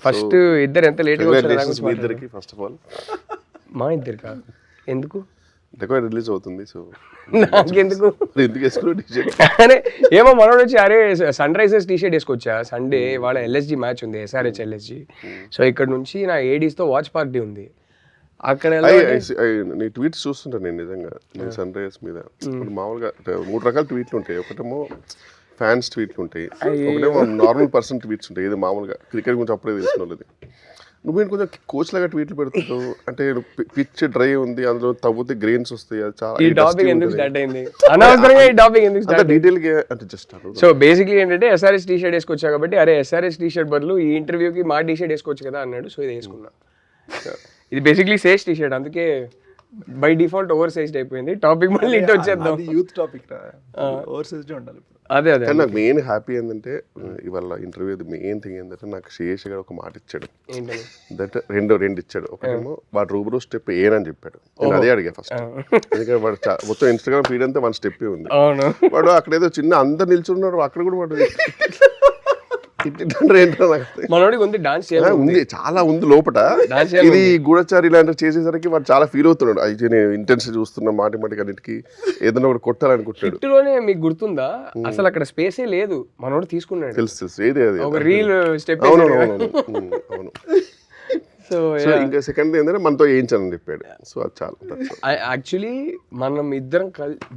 First ఇద్దరు ఎంత లేట్గా Congratulations మీ ఇద్దరికి ఫస్ట్ ఆఫ్ ఆల్. మా ఇద్దరు కాదు, ఎందుకు డెకాయిట్ రిలీజ్ అవుతుంది, సో నాకెందుకు ఎందుకు వేసుకున్నావు టీషర్ట్? అరే ఏమో మనోడు వచ్చి అరే సన్ రైజర్స్ టీషర్ట్ వేసుకొచ్చా, సండే వాళ్ళ ఎల్ఎస్జి మ్యాచ్ ఉంది, ఎస్ఆర్హెచ్ ఎల్ఎస్జి. సో ఇక్కడ నుంచి నా ఏడీస్తో వాచ్ పార్టీ ఉంది అక్కడ. నీ ట్వీట్స్ చూస్తుంటాను నేను నిజంగా, నీ సన్ రైజర్స్ మీద. మామూలుగా 3 రకాల ట్వీట్లు ఉంటాయి. ఒకటేమో ఫ్యాన్స్ ట్వీట్లు ఉంటాయి, ఒకటేమో నార్మల్ పర్సన్ ట్వీట్స్ ఉంటాయి. ఇది మామూలుగా క్రికెట్ గురించి అప్పుడే తెలిసిన వాళ్ళది. నువ్వేంటి కొంచెం కోచ్ లాగా ట్వీట్లు పెడుతుంటావు, అంటే పిచ్ డ్రై ఉంది, అందులో తవ్వుతే గ్రెయిన్స్ వస్తాయి. అది చాలా ఈ టాపిక్ ఎందుకు స్టార్ట్ అయింది అనవసరంగా, ఈ టాపిక్ ఎందుకు స్టార్ట్ డీటెయిల్ గా అంటే జస్ట్. సో బేసిక్లీ ఏంటంటే ఎస్ఆర్హెచ్ టీషర్ట్ వేసుకొచ్చా కాబట్టి, అరే ఎస్ఆర్హెచ్ టీషర్ట్ బదులు ఈ ఇంటర్వ్యూకి మా టీషర్ట్ వేసుకోవచ్చు కదా అన్నాడు. సో ఇది వేసుకున్నా. ఇది బేసిక్లీ సేజ్ టీషర్ట్, అందుకే బై డిఫాల్ట్ ఓవర్ సైజ్డ్ అయిపోయింది. టాపిక్ మళ్ళీ ఇంటి వచ్చేద్దాం. యూత్ టాపిక్ రా, ఓవర్ సైజ్డ్ ఉండాలి. అదే అదే నాకు మెయిన్ హ్యాపీ ఏంటంటే ఇవాళ ఇంటర్వ్యూ మెయిన్ థింగ్ ఏంటంటే నాకు శేష్ గారు ఒక మాట ఇచ్చాడు. ఏంటని దట్ రెండు ఇచ్చాడు. ఒకటేమో వాడు రూబరూ స్టెప్ ఏనని చెప్పాడు. నేను అదే అడిగా ఫస్ట్, ఎందుకంటే వాడు మొత్తం ఇన్స్టాగ్రామ్ ఫీడ్ అంతా 1 స్టెప్ ఉంది. అవును, వాడు అక్కడ ఏదో చిన్న అందరు నిల్చున్నాడు, అక్కడ కూడా వాడు మనోడికి ఉంది డాన్స్ ఉంది, చాలా ఉంది లోపల. ఇది గూఢచారి ఇలాంటివి చేసేసరికి వాడు చాలా ఫీల్ అవుతున్నాడు. అయితే నేను ఇంటెన్స్ చూస్తున్నా మాటికి అన్నిటికి ఏదైనా ఒకటి కొట్టాలనుకుంటాడు. హిట్లోనే మీకు గుర్తుందా అసలు అక్కడ స్పేసే లేదు, మనోడు తీసుకున్నాడు. తెలుసు ఏది అది ఒక రీల్ స్టెప్. అవును. సో ఇంకా సెకండ్ ఏంటంటే మనతో వేయించాలని చెప్పాడు. సో అది చాలా యాక్చువల్లీ మనం ఇద్దరం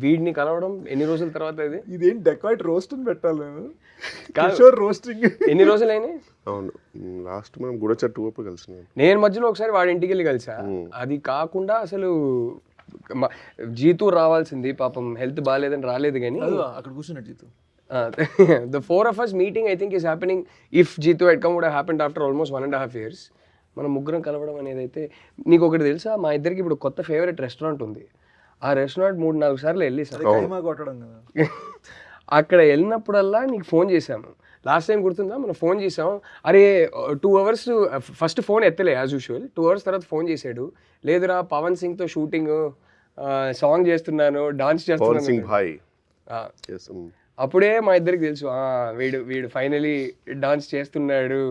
వీడిని కలవడం ఎన్ని రోజుల తర్వాత ఇది ఇదేం డెకాయిట్ రోస్ట్ అని పెట్టాలి నేను రోస్టింగ్ ఎన్ని రోజులైనాయి? అవును, లాస్ట్ మనం గూఢచారి 2 అప్పుడు కలిసి నేను మధ్యలో ఒకసారి వాడి ఇంటికి వెళ్ళి కలిసా. అది కాకుండా అసలు జీతూ రావాల్సింది, పాపం హెల్త్ బాగాలేదని రాలేదు. కానీ అక్కడ కూర్చున్నాడు Jeethu. The 4 of us meeting I think is happening. If Jeetu had come would have happened after almost 1.5 years. మనం ముగ్గురం కలవడం అనేది అయితే. నీకు ఒకటి తెలుసా, మా ఇద్దరికి ఇప్పుడు కొత్త ఫేవరెట్ రెస్టారెంట్ ఉంది. ఆ రెస్టారెంట్ 3-4 సార్లు వెళ్ళి సార్ అక్కడ వెళ్ళినప్పుడల్లా నీకు ఫోన్ చేశాము. లాస్ట్ టైం గుర్తుందా, మనం ఫోన్ చేసాం. అరే 2 hours ఫస్ట్ ఫోన్ ఎత్తలే యాజ్ యూజువల్. 2 hours తర్వాత ఫోన్ చేశాడు. లేదురా పవన్ సింగ్తో షూటింగ్, సాంగ్ చేస్తున్నాను, డాన్స్ చేస్తున్నాను. అప్పుడే మా ఇద్దరికి తెలుసు వీడు ఫైనలీ డాన్స్ చేస్తున్నాడు,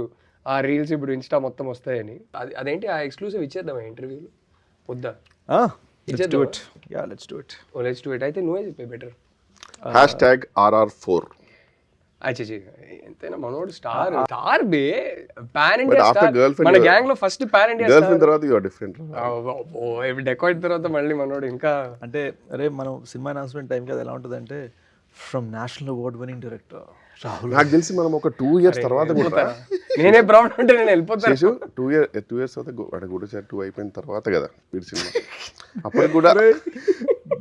ఆ రీల్స్ ఇప్పుడు ఇన్స్టా మొత్తం వస్తాయని. అదేంటి ఆ ఎక్స్క్లూసివ్ ఇచ్చేద్దాం ఇంటర్వ్యూలో వద్దా? Let's do it. అయితే నువ్వే చెప్పే బెటర్. #RR4. ఎంతైనా మనోడు స్టార్ బే, పాన్ ఇండియా స్టార్. మన గ్యాంగ్ లో ఫస్ట్ పాన్ ఇండియా గర్ల్ఫ్రెండ్ తర్వాత యు ఆర్ డిఫరెంట్. డెకాయిట్ తర్వాత మళ్ళీ మనోడు ఇంకా అంటే అరే మనం సినిమా అనౌన్స్మెంట్ టైం కదా ఎలా ఉంటుంది అంటే from national award winning director Rahul. నాకు తెలిసి మనం ఒక 2 years తర్వాత కూడా నేనే ప్రాబ్లం అంటే నేను వెళ్ళిపోతాను. 2 years తర్వాత గూఢచారి 2 అయిపోయిన తర్వాత కదా వీడి సినిమా. అప్పుడు కూడా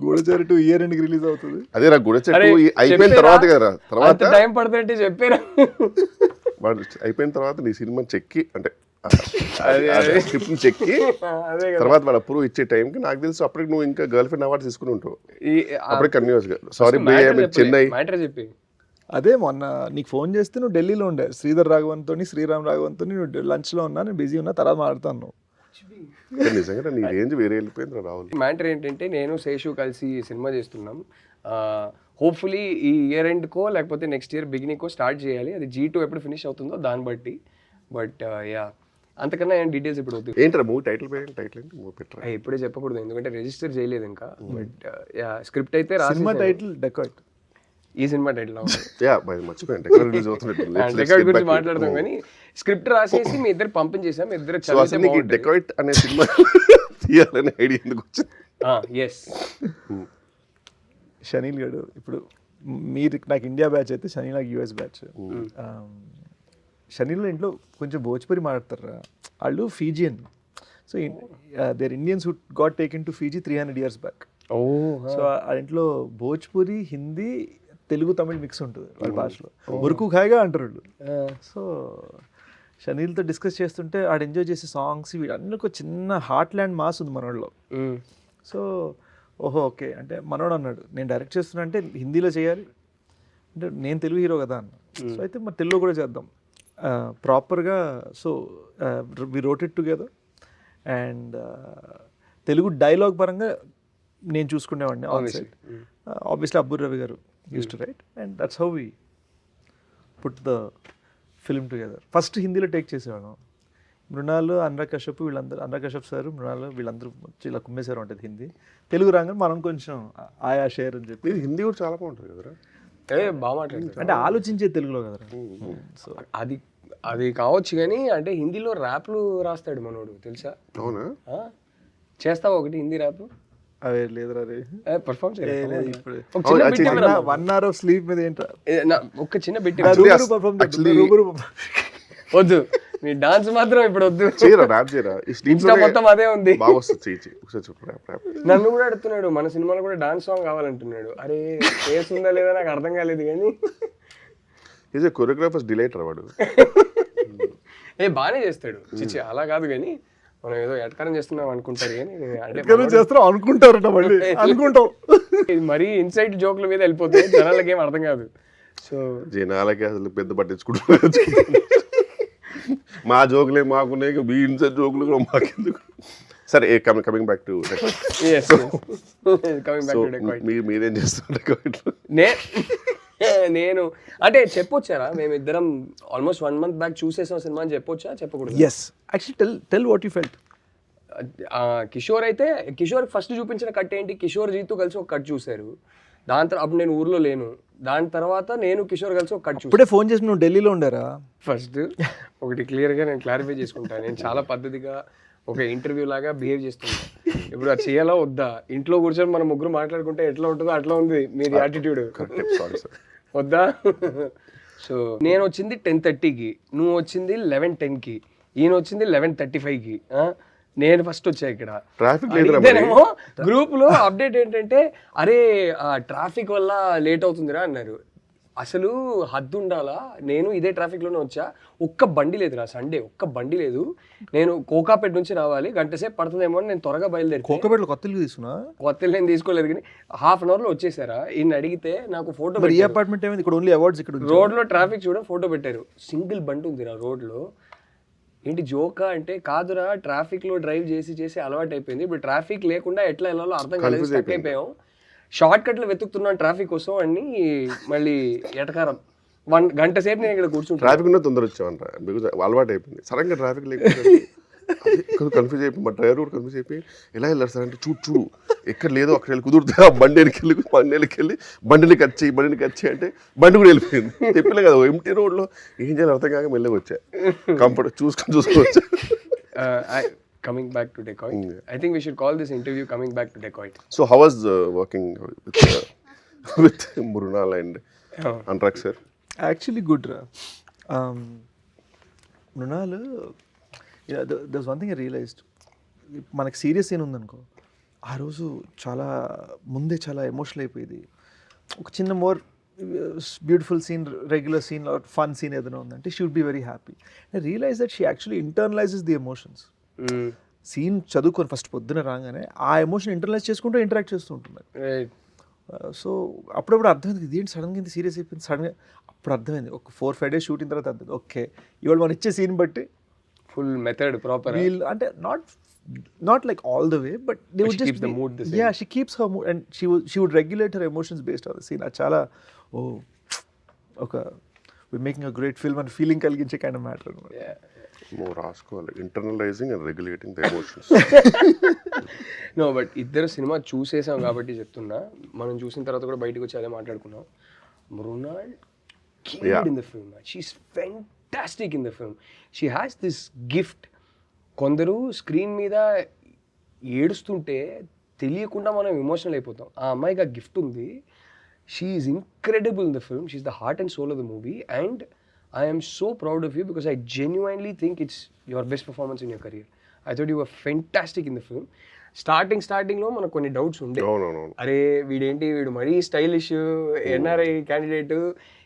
గూఢచారి 2 ఇయర్ ఎండ్కి రిలీజ్ అవుతుంది. అదే రా గూఢచారి 2 అయిపోయిన తర్వాత కదా, తర్వాత టైం పడుతుంటే చెప్పారా. వాడు అయిపోయిన తర్వాత నీ సినిమా చెక్కి అంటే స్క్రిప్ట్ చెక్కి తర్వాత వాడు అప్రూవ్ ఇచ్చే టైంకి నాకు తెలుసు అప్పటికి నువ్వు ఇంకా గర్ల్ ఫ్రెండ్ అవార్డు తీసుకుని ఉంటావు. అప్పటికి కన్యూస్ గా సారీ చెన్నై చెప్పి. అదే మొన్న నీకు ఫోన్ చేస్తే నువ్వు ఢిల్లీలో ఉండే శ్రీధర్ రాఘవన్తో శ్రీరామ్ రాఘవన్తో నువ్వు లంచ్లో ఉన్నా, నేను బిజీ ఉన్నా, తర్వాత మాట్లాడుతాను. నిజంగా నీ రేంజ్ వేరే వెళ్ళిపోయింది రాహుల్. మ్యాటర్ ఏంటంటే నేను శేషు కలిసి సినిమా చేస్తున్నాం. హోప్ఫుల్లీ ఈ ఇయర్ ఎండ్కో లేకపోతే నెక్స్ట్ ఇయర్ బిగినింగ్కో స్టార్ట్ చేయాలి. అది G2 ఎప్పుడు ఫినిష్ అవుతుందో దాన్ని బట్టి. బట్ యా అంతకన్నా ఏం డీటెయిల్స్ ఇప్పుడు వద్దు. ఏంట్రా మూవీ టైటిల్ ఏంటి మూవీ పెట్టరా? ఇప్పుడే చెప్పకూడదు ఎందుకంటే రిజిస్టర్ చేయలేదు ఇంకా. బట్ యా స్క్రిప్ట్ అయితే సినిమా టైటిల్ డెకాయిట్. ఈ సినిమా టైటిల్ మర్చిపోయాను డెకాయిట్ గురించి మాట్లాడదాం కానీ స్క్రిప్ట్ రాసేసి మీ ఇద్దరు పంపించేసాం. మీ ఇద్దరు చదివితే డెకాయిట్ అనే సినిమా తీయాలనే ఐడియా ఎందుకు వచ్చింది? ఎస్ షనీల్ గడు ఇప్పుడు మీరు నాకు ఇండియా బ్యాచ్ అయితే షనీల్ నాకు US బ్యాచ్. షనీల్ ఇంట్లో కొంచెం భోజ్పురి మాట్లాడతారు వాళ్ళు, Fijian. So there Indians who got taken to Fiji 300 years back. So ఆ ఇంట్లో భోజ్పురి, హిందీ, తెలుగు, తమిళ్ మిక్స్ ఉంటుంది వాళ్ళ భాషలో. మురుకు ఖాయిగా అంటారు వాళ్ళు. సో షనీల్తో డిస్కస్ చేస్తుంటే ఆడు ఎంజాయ్ చేసే సాంగ్స్ వీళ్ళన్నీ ఒక చిన్న హార్ట్ ల్యాండ్ మాస్ ఉంది మనోళ్ళలో. సో ఓహో ఓకే అంటే మనోడు అన్నాడు నేను డైరెక్ట్ చేస్తున్నా అంటే హిందీలో చేయాలి అంటే నేను తెలుగు హీరో కదా అన్న. సో అయితే మరి తెలుగులో కూడా చేద్దాం ప్రాపర్గా. So we wrote it together and Telugu dialogue పరంగా నేను చూసుకునేవాడిని on side. Obviously Abburi Ravi garu used to write and that's how we put the film together. First హిందీలో టేక్ చేసేవాళ్ళం. మృణాల్, అనురాగ్ కశ్యప్ వీళ్ళందరూ, అనురాగ్ కశ్యప్ సార్, మృణాల్ వీళ్ళందరూ వచ్చి ఇలా కుమ్మేశారు ఉంటుంది హిందీ. తెలుగు రాగానే మనం కొంచెం ఆయా షేర్ అని చెప్పి. మీరు హిందీ కూడా చాలా బాగుంటుంది కదరా. బాగా మాట్లాడతారు అంటే ఆలోచించే తెలుగులో కదరా. సో అది కావచ్చు కానీ అంటే హిందీలో ర్యాప్లు రాస్తాడు మనోడు తెలుసా? అవునా? చేస్తావా ఒకటి హిందీ ర్యాప్? అవే లేదురా రే, పర్ఫామ్ ఇప్పుడు ఇప్పుడు 1 hour of sleep మీద ఏంట్రా ఒక చిన్న బిట్ Actually- వద్దు, మీ డాన్స్ మాత్రం ఇప్పుడు వద్దు. చేయరా ర్యాప్ చేయరా. ఈ స్లీప్ ఇన్స్టా మొత్తం అదే ఉంది. బాగా వస్తుంది. చేయి ఒకసారి చెప్పు ర్యాప్. నన్ను కూడా అడుగుతున్నాడు మన సినిమాలో కూడా డాన్స్ సాంగ్ కావాలంటున్నాడు. అరే ఫేస్ ఉందా లేదా నాకు అర్థం కాలేదు కానీ ఈజ్ ఏ కొరియోగ్రాఫర్స్ డిలైటర్ వాడు. బాగానే చేస్తాడు. చిచ్చి అలా కాదు కానీ మనం ఏదో ఎటకారం చేస్తున్నాం అనుకుంటారు కానీ అంటే చేస్తాం అనుకుంటారట మళ్ళీ అనుకుంటాం. ఇది మరీ ఇన్సైట్ జోక్ల మీద వెళ్ళిపోతే జనాలకి ఏం అర్థం కాదు. సో జనాలకి అసలు పెద్ద పట్టించుకుంటున్నారు. మా జోకులే మాకున్నాయి, మీ ఇన్సైడ్ జోకులు కూడా మాకెందుకు. సరే కమింగ్ బ్యాక్ టు మీరేం చేస్తున్నారు? నేను అంటే చెప్పొచ్చారా మేమిద్దరం ఆల్మోస్ట్ 1 month బ్యాక్ చూసేసాం సినిమా అని చెప్పొచ్చా చెప్పకూడదు? Yes actually tell what you felt. Kishore అయితే కిషోర్ ఫస్ట్ చూపించిన కట్ ఏంటి, కిషోర్ జీతు కలిసి ఒక కట్ చూశారు. దాని తర్వాత అప్పుడు నేను ఊర్లో లేను. దాని తర్వాత నేను కిషోర్ కలిసి ఒక కట్ చూసాను. ఇప్పుడే ఫోన్ చేసి నువ్వు ఢిల్లీలో ఉండారా? ఫస్ట్ ఒకటి క్లియర్గా నేను క్లారిఫై చేసుకుంటాను. నేను చాలా పద్ధతిగా ఒక ఇంటర్వ్యూ లాగా బిహేవ్ చేస్తున్నాను. ఇప్పుడు అది చేయాలా వద్దా? ఇంట్లో కూర్చొని మనం ముగ్గురు మాట్లాడుకుంటే ఎట్లా ఉంటుందో అట్లా ఉంది మీది యాటిట్యూడ్. వద్దా? సో నేను వచ్చింది 10:30కి, నువ్వు వచ్చింది 11:10కి, ఈయన వచ్చింది 11:35కి. నేను ఫస్ట్ వచ్చా ఇక్కడ. ఇదేనేమో గ్రూప్ లో అప్డేట్ ఏంటంటే అరే ట్రాఫిక్ వల్ల లేట్ అవుతుందిరా అన్నారు. అసలు హద్దు ఉండాలా, నేను ఇదే ట్రాఫిక్ లోనే వచ్చా. ఒక్క బండి లేదురా సండే, ఒక్క బండి లేదు. నేను కోకాపేట నుంచి రావాలి, గంట సేపు పడుతుందేమో అని నేను త్వరగా బయలుదేరి. కోకాపేటలో కొత్త తీసుకున్నా? కొత్త నేను తీసుకోలేదు కానీ ½ an hour లో వచ్చేసారా. ఈయన అడిగితే నాకు ఫోటో ఈ అపార్ట్మెంట్ ఏమైంది ఇక్కడ ఓన్లీ అవార్డ్స్ ఇక్కడ రోడ్ లో ట్రాఫిక్ చూడ ఫోటో పెట్టారు. సింగిల్ బండి ఉందిరా రోడ్ లో. ఏంటి జోకా అంటే కాదురా, ట్రాఫిక్ లో డ్రైవ్ చేసి చేసి అలవాటు అయిపోయింది. ఇప్పుడు ట్రాఫిక్ లేకుండా ఎట్లా వెళ్ళాలో అర్థం కాలేదు, స్టక్ అయిపోయాం. షార్ట్ కట్లు వెతుకుతున్నాను ట్రాఫిక్ కోసం అని మళ్ళీ ఎటకారం. 1 గంట సేపు నేను ఇక్కడ కూర్చుంటాను. ట్రాఫిక్ ఉన్న తొందర వచ్చామంట, బికాజ్ అలవాటు అయిపోయింది. సడన్గా ట్రాఫిక్ లేకపోతే కన్ఫ్యూజ్ అయిపోయి మా డ్రైవర్ కూడా కన్ఫ్యూజ్ అయిపోయి ఎలా వెళ్ళారు సార్ అంటే చూడు ఎక్కడ లేదో అక్కడ వెళ్ళి కుదురుతా బండి వెళ్ళి బండిని కట్ చేయి అంటే బండి కూడా వెళ్ళిపోయింది. చెప్పలే కదా ఎంటీ రోడ్లో ఏం చేయాలి అర్థం కాక మెల్లగా వచ్చా. Comfort చూసుకోవచ్చా. Coming back to Decoit, I think we should call this interview coming back to Decoit. So how was working with Mrunal and Anurag sir? Actually good ra. Mrunal, there's one thing I realized. మనకు serious scene ఉందనుకో, ఆ రోజు చాలా ముందే చాలా emotional అయిపోయింది. ఒక చిన్న more beautiful scene, regular scene or fun scene ఏదైనా ఉందంటే she would be very happy. I realise that she actually internalises the emotions. Scene చదువుకొని ఫస్ట్ పొద్దున రాగానే ఆ ఎమోషన్ ఇంటర్నలైజ్ చేసుకుంటూ ఇంటరాక్ట్ చేస్తూ ఉంటున్నారు. సో అప్పుడప్పుడు అర్థమైంది ఇదేంటి సడన్గా ఇంత సీరియస్ అయిపోయింది. సడన్గా అప్పుడు అర్థమైంది ఒక 4-5 days షూటింగ్ తర్వాత అర్థమైంది ఓకే ఇవాళ మనం ఇచ్చే సీన్ బట్టి ఫుల్ మెథడ్ ప్రాపర్ వీళ్ళు అంటే not like all the way, but they would just keeps the mood the same. Yeah, she keeps her mood and she would regulate her emotions based on the scene. Achala okay, we're making a great film and feeling కలిగించే kind of matter. Yeah. More రాసుకోవాలి, internalising and regulating the emotions. No but ఇద్దరు సినిమా చూసేసాం కాబట్టి చెప్తున్నా. మనం చూసిన తర్వాత కూడా బయటకు వచ్చి అదే మాట్లాడుకున్నాం. Mrunal killed in the film. She's fantastic in the film. She has this gift. కొందరు స్క్రీన్ మీద ఏడుస్తుంటే తెలియకుండా మనం ఎమోషనల్ అయిపోతాం. ఆ అమ్మాయికి ఆ గిఫ్ట్ ఉంది. She is incredible in the film. She is the heart and soul of the movie and I am so proud of you because I genuinely think it's your best performance in your career. I thought you were fantastic in the film. స్టార్టింగ్లో మనకు కొన్ని doubts ఉండే. అరే వీడు మరీ stylish NRI candidate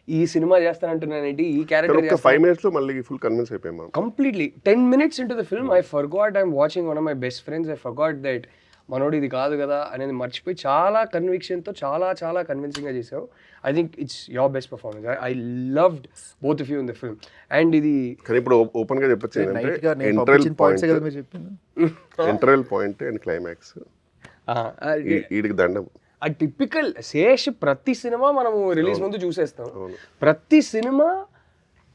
ఈ cinema చేస్తానంటున్నానేంటి, ఈ character 5 minutes లో మళ్ళీ ఫుల్ కన్విన్స్ అయిపోయాం. Completely 10 minutes into the film I forgot I'm watching one of my best friends. I forgot that మనోడు ఇది కాదు కదా అనేది మర్చిపోయి చాలా కన్విక్షన్తో చాలా కన్విన్సింగ్గా చేసావు. I think it's your best performance. I loved both of you in the film. And ఇది కానీ ఇప్పుడు ఓపెన్ గా చెప్పొచ్చు ఇంటర్వెల్ పాయింట్ అండ్ క్లైమాక్స్ వీడికి దండం. ఆ టిపికల్ శేష్ ప్రతి సినిమా మనము రిలీజ్ ముందు చూసేస్తాం. ప్రతి సినిమా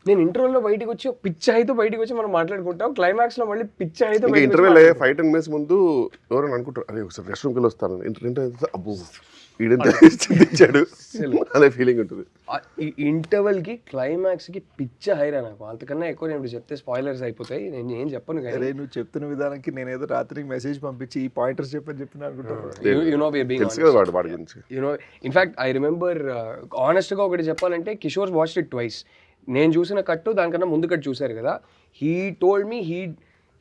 నేను ఇంటర్వెల్లో బయటికి వచ్చి పిచ్చి అయితే బయటికి వచ్చి మనం మాట్లాడుకుంటాం, క్లైమాక్స్ లో మళ్ళీ పిచ్చి అయితే ఇంకా ఇంటర్వ్యూలో 5-10 minutes ముందు ఎవరైనా అనుకుంటారు అరే ఒకసారి రెస్ట్ రూమ్కి వెళ్ళి వస్తాను, ఇంటర్వ్యూ అబ్బో ఈడెంత చింతించాడు అనే ఫీలింగ్ ఉంటుంది. ఈ ఇంటర్వెల్ కి క్లైమాక్స్ కి పిచ్చ హైరా నాకు. అంతకన్నా ఎక్కువ నేను ఇప్పుడు చెప్తే స్పాయిలర్స్ అయిపోతాయి, నేను ఏం చెప్పను. అరే నువ్వు చెప్తున్న విధానానికి నేను ఏదో రాత్రికి మెసేజ్ పంపించి ఈ పాయింటర్స్ చెప్పని అనుకుంటాను. You know we are being తెలుసు కదా వాడి గురించి. You know in fact I remember honest గా ఒకటి చెప్పాలంటే, కిషోర్ వాచ్డ్ ఇట్ ట్వైస్. నేను చూసిన కట్టు దానికన్నా ముందు కట్ చూసారు కదా, he told me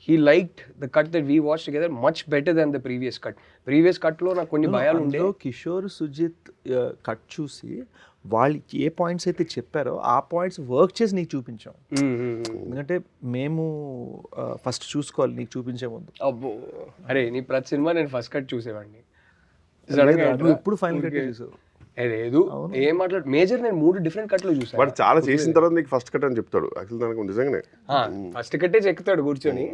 he liked the cut that we watched together much better than the previous cut లో నాకు కొన్ని భయాలు ఉండే. కిషోర్ సుజిత్ కట్ చూసి వాళ్ళు ఏ పాయింట్స్ అయితే చెప్పారో ఆ పాయింట్స్ వర్క్ చేసి నీకు చూపించాం. ఎందుకంటే మేము ఫస్ట్ చూసుకోవాలి నీకు చూపించే ముందు. అబ్బో అరే నీ ప్రతి సినిమా నేను ఫస్ట్ కట్ చూసేవాడిని. నువ్వు ఎప్పుడు ఫైనల్ కట్ చూసావు? లేదు ఏం మాట్లాడు మేజర్, నేను 3 డిఫరెంట్ కట్లు చూసాను. వాడు చాలా చేసిన తర్వాత నీకు ఫస్ట్ కట్ అని చెప్తాడు. యాక్చువల్ దానికి నిజంగానే ఫస్ట్ కట్టే చెక్కుతాడు కూర్చొని.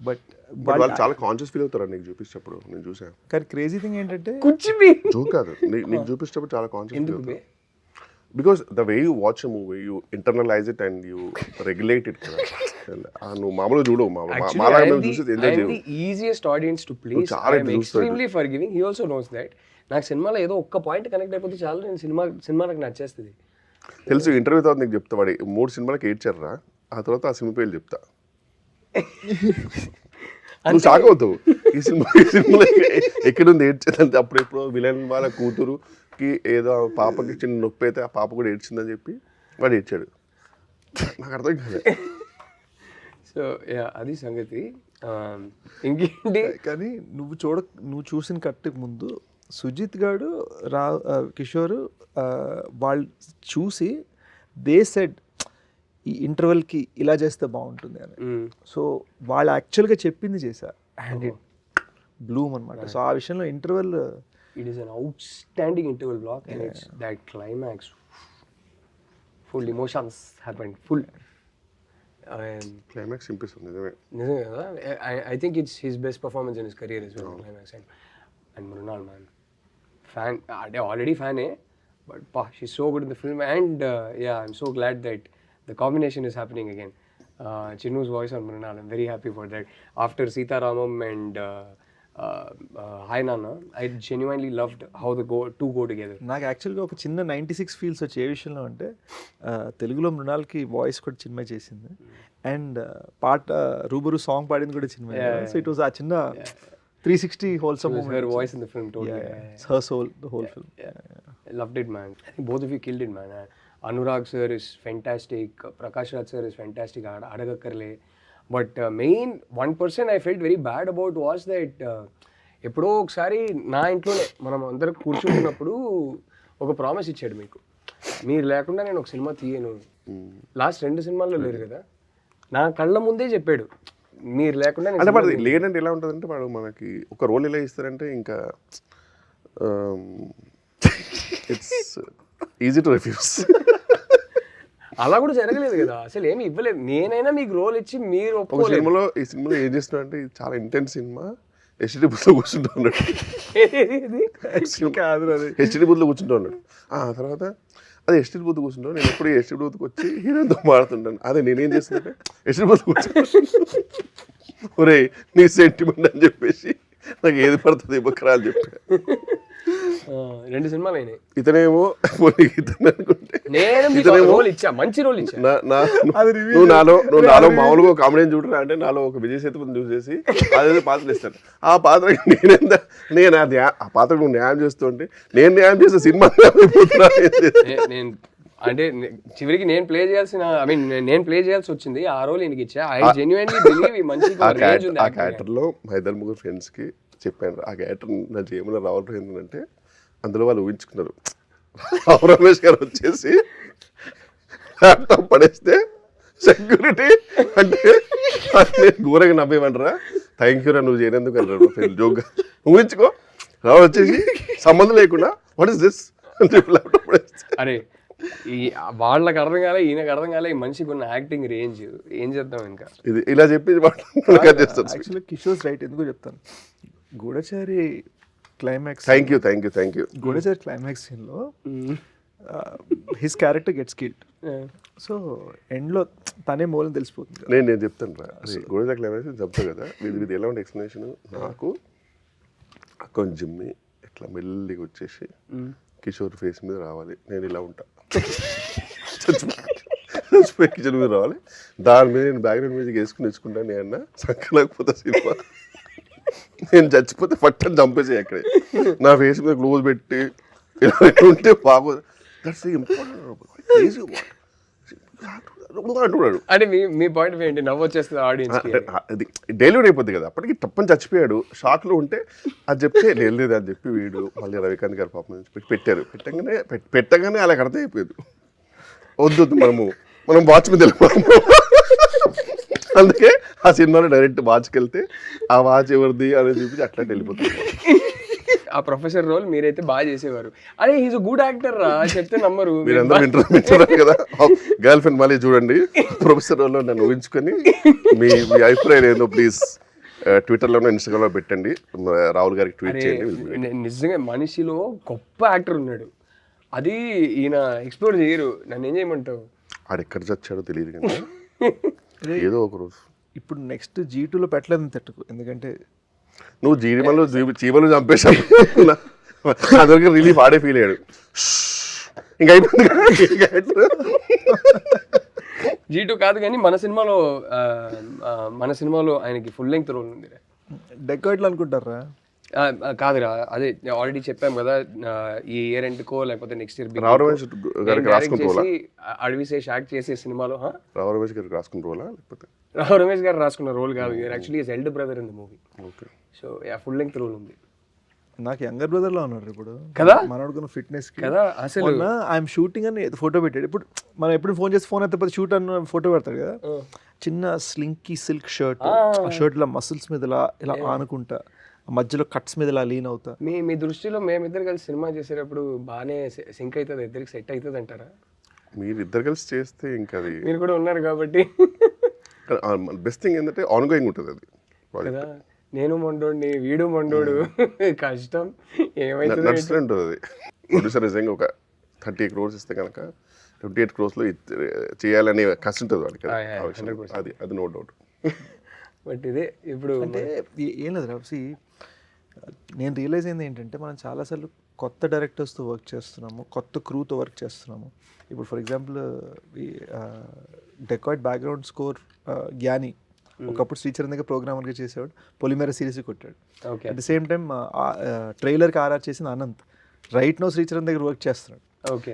బట్ వాళ్ళు చాలా కాన్షియస్ ఫీల్ అవుతారు నీకు చూపించేటప్పుడు. నేను చూసాను. కానీ క్రేజీ థింగ్ ఏంటంటే జోక్ కాదు, నీకు చూపించేటప్పుడు చాలా కాన్షియస్ ఫీల్ అవుతారు. Because the way you watch a movie you internalise it and you regulate it కదా. నువ్వు మామూలుగా చూడవు, మాలాగా మేము చూసి ఎంజాయ్ చేయవు. Easiest audience to please. I am extremely forgiving. He also knows that. నాకు సినిమాలో ఏదో ఒక్క పాయింట్ కనెక్ట్ అయిపోతే చాలు, నేను సినిమా నాకు నచ్చేస్తుంది. తెలుసు. ఇంటర్వ్యూ తర్వాత నీకు చెప్తా, వాడి 3 సినిమాలకి ఏడ్చారా, ఆ తర్వాత ఆ సినిమా పేర్లు చెప్తా, నువ్వు షాక్ అవుతావు. ఈ సినిమాలో ఎక్కడుంది ఏడ్చేదంటే అప్పుడు ఎప్పుడో విలన్ వాళ్ళ కూతురుకి ఏదో పాపకి చిన్న నొప్పి అయితే ఆ పాప కూడా ఏడ్చిందని చెప్పి వాడు ఏడ్చాడు. నాకు అర్థం కాదు. సో అది సంగతి. ఇంకేంటి కానీ నువ్వు చూసిన కట్టుకు ముందు సుజిత్ గారు కిషోర్ వాళ్ళు చూసి దే సెడ్ ఈ ఇంటర్వెల్కి ఇలా చేస్తే బాగుంటుంది అని. సో వాళ్ళు యాక్చువల్గా చెప్పింది చేశారు అండ్ ఇట్ బ్లూమ్ అనమాట. సో ఆ విషయంలో interval it is an outstanding interval block and it's that climax full emotions happened full. Climax ఇంపిస్తుంది నిజమే కదా. I think it's his best performance in his career is climax. And Mrunal man fan, అంటే already ఫ్యానే, but పా షీ's so good in the film and yeah, I'm so glad that the combination is happening again. Chinnu's voice on Mrunal, I'm very happy for that. After Sita Ramam and Hi Nana, I genuinely loved how the two go together. నాకు యాక్చువల్గా ఒక చిన్న 96 feels వచ్చే ఏ విషయంలో అంటే తెలుగులో మృణాల్కి voice కూడా చిన్మయ్ చేసింది అండ్ పాట రూబరు సాంగ్ పాడింది కూడా చిన్మయ్. సో ఇట్ వాస్ ఆ చిన్న 360 wholesome moment. Her voice in the film totally. It's her soul, the whole film. I loved it, man. I think both of you killed it, man. Anurag sir is fantastic. Prakash Raj sir is fantastic. Adagakarle. But main one person I felt very bad about was that ఎప్పుడో ఒకసారి నా ఇంట్లోనే మనం అందరం కూర్చుంటున్నప్పుడు ఒక promise ఇచ్చాడు మీకు, మీరు లేకుండా నేను ఒక సినిమా తీయను. లాస్ట్ 2 సినిమాల్లో లేరు కదా, నా కళ్ళ ముందే చెప్పాడు మీరు లేకుండా. అంటే వాడు లేదంటే ఎలా ఉంటుందంటే, వాడు మనకి ఒక రోల్ ఎలా ఇస్తారంటే ఇంకా ఇట్స్ ఈజీ టు రిఫ్యూజ్. అలా కూడా జరగలేదు కదా, అసలు ఏమి ఇవ్వలేదు. నేనైనా మీకు రోల్ ఇచ్చి మీరు ఒక సినిమాలో ఈ సినిమాలో ఏం చేస్తున్నా అంటే, ఇది చాలా ఇంటెన్స్ సినిమా, హెచ్డి బూత్లో కూర్చుంటూ ఉన్నాడు. హెచ్డి బూత్లో కూర్చుంటూ ఉన్నాడు. తర్వాత అది హెచ్డి బూత్ కూర్చుంటాను, నేను ఎప్పుడు హెచ్డి బూత్కి వచ్చి హీరోతో మాడుతుంటాను. అదే నేనేం చేస్తుంటే హెచ్డి బూత్ కూర్చుంటాను, ఒరే నీ సెంటిమెంట్ అని చెప్పేసి నాకు ఏది పడుతుంది ఇవ్వకరా అని చెప్పా. 2 సినిమాలు అయినాయి. ఇతనేమో ఇతను అనుకుంటే మంచి రోల్ ఇచ్చా. నువ్వు నాలో మామూలుగా ఒక కామెడీ చూడరా అంటే, నాలో ఒక విజయ్ సేతుపతి చూసేసి అదే పాత్రలు ఇస్తాను. ఆ పాత్రకి నేను ఆ పాత్రకు నువ్వు న్యాయం చేస్తుంటే నేను న్యాయం చేసే సినిమా నేను అంటే చివరికి నేను ప్లే చేయాల్సి వచ్చింది. ఆ రోల్ ఈయనకి ఇచ్చా. ఐ జెన్యుయిన్లీ బిలీవ్ ఈ మంచి రేంజ్ ఉంది. ఆ క్యారెక్టర్లో మా 2-3 ఫ్రెండ్స్కి చెప్పాను, ఆ క్యారెక్టర్ నా జీవనంలో రావడం ఏంటంటే, అందులో వాళ్ళు ఊహించుకున్నారు రావు రమేష్ గారు వచ్చేసి ల్యాప్టాప్ పడేస్తే సెక్యూరిటీ అంటే ఘోరంగా నవ్వేమంటారా, థ్యాంక్ యూ రా నువ్వు చేయనందుకు అన్నారు జోక్గా. ఊహించుకో రావు వచ్చేసి సంబంధం లేకుండా వాట్ ఇస్ దిస్ అని చెప్పి ల్యాప్టాప్ పడేస్తే, అరే వాళ్ళకి అర్థం కాలే, ఈయనకు అర్థం కాలే, ఈ మనిషికి ఉన్న యాక్టింగ్ రేంజ్ ఏం చేద్దాం. ఇంకా ఇది ఇలా చెప్పి యాక్చువల్లీ కిషోర్ రైట్. ఎందుకో చెప్తాను, గూఢచారి climax, thank you Goodachari climax సీన్లో his character gets killed. So ఎండ్లో తనే మూలం తెలిసిపోతుంది. నేను చెప్తాను రా, గోడజా క్లైమాక్స్ చెప్తా కదా, ఇది ఎలా ఉండే ఎక్స్ప్లెనేషన్. నాకు అకౌంట్ జిమ్మి ఇట్లా మెల్లిగా వచ్చేసి కిషోర్ ఫేస్ మీద రావాలి, నేను ఇలా ఉంటా, చచ్చిపోయి కిచెన్ మీద రావాలి, దాని మీద నేను బ్యాక్గ్రౌండ్ మ్యూజిక్ వేసుకుని నేర్చుకుంటాను. నేను అన్న సంకలేకపోతే సినిమా, నేను చచ్చిపోతే ఫట్టని చంపేసి అక్కడే నా ఫేస్ మీద క్లోజ్ పెట్టి ఇలా ఉంటే బాగోదు. దట్స్ ఇంపార్టెంట్ అంటున్నాడు. అంటే మీ పాయింట్ ఆఫ్ ఏంటి? నవ్వు వచ్చేస్తుంది ఆడియన్స్. అది డెలివరీ అయిపోద్ది కదా, అప్పటికి తప్పని చచ్చిపోయాడు, షాక్లో ఉంటే అది చెప్తే లేదు అని చెప్పి వీడు మళ్ళీ రవికాంత్ గారు పాపం పెట్టారు. పెట్టగానే అలా అర్థం అయిపోయేది, వద్దు మనం వాచ్ మీద వెళ్ళిపోతాము. అందుకే ఆ సినిమాలో డైరెక్ట్ వాచ్కి వెళ్తే ఆ వాచ్ ఎవరిది అని చూపించి అట్లా వెళ్ళిపోతుంది. ఆ ప్రొఫెసర్ రోల్ మీరైతే బాగా చేసేవారు. అరే హీస్ గుడ్ యాక్టర్ రా చెప్తే నమ్మరు. మీరందరూ వింటున్నారు కదా, గర్ల్ ఫ్రెండ్ మళ్ళీ చూడండి ప్రొఫెసర్ రోల్లో నన్ను ఊహించుకొని మీ అభిప్రాయం ఏందో ప్లీజ్ ట్విట్టర్లోనో ఇన్స్టాగ్రామ్లో పెట్టండి, రాహుల్ గారికి ట్వీట్ చేయండి. నిజంగా మనిషిలో గొప్ప యాక్టర్ ఉన్నాడు, అది ఈయన ఎక్స్ప్లోర్ చేయరు. నన్ను ఏం చేయమంటావు? ఆడు ఎక్కడ చచ్చాడో తెలియదు కానీ ఏదో ఒక రోజు. ఇప్పుడు నెక్స్ట్ G2లో పెట్టలేదని తట్టుకు, ఎందుకంటే నువ్వు చీమలు చంపేశావు, అందరికి రిలీఫ్ ఆడే ఫీల్ అయ్యాడు. ఇంకా G2 కాదు కానీ మన సినిమాలో ఆయనకి ఫుల్ లెంగ్త్ రోల్ ఉంది. డెకాయిడ్లో అనుకుంటారా? కాదురా, అదే ఆల్రెడీ చెప్పాం కదా, ఈ ఇయర్ ఎండ్కో లేకపోతే నెక్స్ట్ ఇయర్ అడవిశేష్ యాక్ట్ చేసే సినిమాలో. రావు రమేష్ గారికి రాసుకున్న రోలా లేకపోతే రావు రమేష్ గారు రాసుకున్న రోల్ కాదు, actually his elder brother in the movie. Okay. So full length role ఉంది. నాకు యంగర్ బ్రదర్ లో ఉన్నారు ఇప్పుడు కదా, మనోడుకున్న ఫిట్నెస్ కదా. అసలు ఐఎమ్ షూటింగ్ అని ఫోటో పెట్టాడు. ఇప్పుడు మనం ఎప్పుడు ఫోన్ చేసి ఫోన్ అయితే షూట్ అన్న ఫోటో పెడతాడు కదా, చిన్న స్లింకీ సిల్క్ షర్ట్, ఆ షర్ట్ ఇలా మసిల్స్ మీద ఇలా ఆనుకుంటా, మధ్యలో కట్స్ మీద ఇలా లీన్ అవుతా. మీ దృష్టిలో మేమిద్దరు కలిసి సినిమా చేసేటప్పుడు బాగానే సింక్ అవుతుంది, ఇద్దరికి సెట్ అవుతుంది అంటారా? మీరు ఇద్దరు కలిసి చేస్తే ఇంకా అది, మీరు కూడా ఉన్నారు కాబట్టి బెస్ట్ థింగ్ ఏంటంటే ఆన్ గోయింగ్ ఉంటుంది అది కదా. నేను మొండోడిని, వీడు మొండోడు, కష్టం ఏమైతే నడుస్తూనే ఉంటుంది అది. ప్రొడ్యూసర్ నిజంగా ఒక 30 crores ఇస్తే కనుక 28 crores చేయాలనే కష్టం ఉంటుంది వాడికి, అది నో డౌట్. బట్ ఇదే ఇప్పుడు అంటే ఏం లేదు రాసి, నేను రియలైజ్ అయింది ఏంటంటే మనం చాలాసార్లు కొత్త డైరెక్టర్స్తో వర్క్ చేస్తున్నాము, కొత్త క్రూతో వర్క్ చేస్తున్నాము. ఇప్పుడు for example Dacoit background score Gnani ఒకప్పుడు శ్రీచరణ్ దగ్గర ప్రోగ్రామర్గా చేసేవాడు, పొలిమేర సిరీస్ కొట్టాడు. అట్ ది సేమ్ టైం ట్రైలర్కి ఆర్ఆర్ చేసిన అనంత్ రైట్ నో శ్రీచరణ్ దగ్గర వర్క్ చేస్తున్నాడు. ఓకే.